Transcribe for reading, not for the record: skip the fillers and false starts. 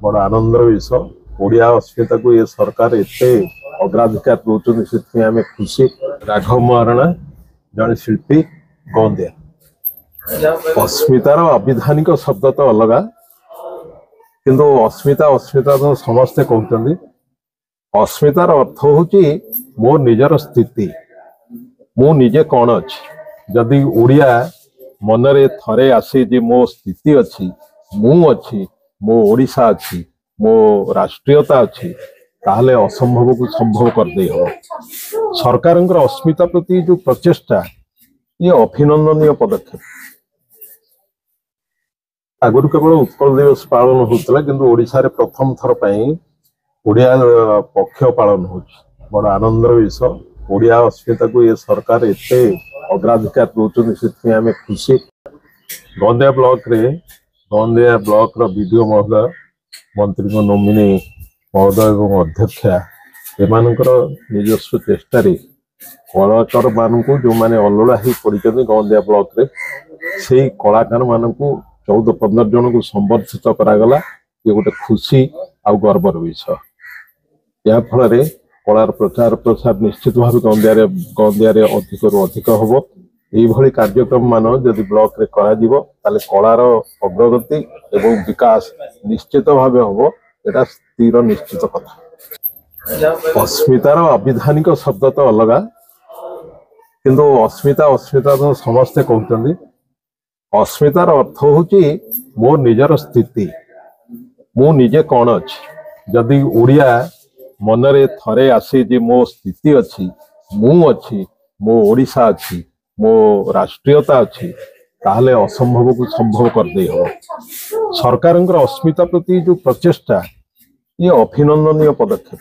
बड़ आनंदर विषय ओडिया अस्मिता को ये सरकार एते अग्राधिकार दौरान से आम खुशी। राघव महाराणा जड़े शिल्पी गौंदिया अस्मितार अविधानिक शब्द तो अलग किंतु अस्मिता अस्मिता तो समस्ते कहते अस्मितार अर्थ हूँ मो निजर स्थिति मु निजे कौन अच्छी जदि ओडिया मनरे थरे आसी जे मो स्थिति अच्छी मु अच्छी मो ओडिशा अच्छी मो राष्ट्रीयता अच्छी ताहले असंभव को संभव कर दे हो। सरकार अस्मिता प्रति जो प्रचेष्टा ये अभिनंदनीय पदक्षेप। आगुरी केवल उत्कल दिवस पालन होता किंतु ओडिशा रे प्रथम थर पई ओडिया पक्ष पालन हो बड़ आनंदर विषय। ओडिया अस्मिता को ये सरकार एते अग्राधिकार दौरान से आम खुशी। गौंदिया ब्लॉक रो वीडियो महोदय मंत्री नोमिनी महोदय और अध्यक्षा एमानकर निजस्व चेष्टा कलाकार मानक जो मैंने अलड़ा ही पड़ी गौंदिया ब्लॉक रे से कलाकार मानक 14-15 जन को संबर्धित करागला। ये गोटे खुशी आउ गर्वर विषय। या फल कलार प्रचार प्रसार निश्चित भाव गौंदिया अधिक रु अधिक हम यही कार्यक्रम मान जदि ब्लॉक रे करा जिवो ताले कलार अग्रगति एवं विकास निश्चित भाव हम एटा स्थिर निश्चित कथा। अस्मितार अविधानिक शब्द तो अलग किंतु अस्मिता अस्मिता तो समस्ते कहते अस्मितार अर्थ हूँ मो निजर स्थिति मु निजे कौन अच्छी जदि ओडिया मनरे थरे आसी जे मो स्थिति अच्छी मु अच्छी मो ओडिशा अच्छी मो राष्ट्रीयता अच्छी ताहले असंभव को संभव कर दे हो। सरकार अस्मिता प्रति जो प्रचेष्टा ये अभिनंदनीय पदक्षेप।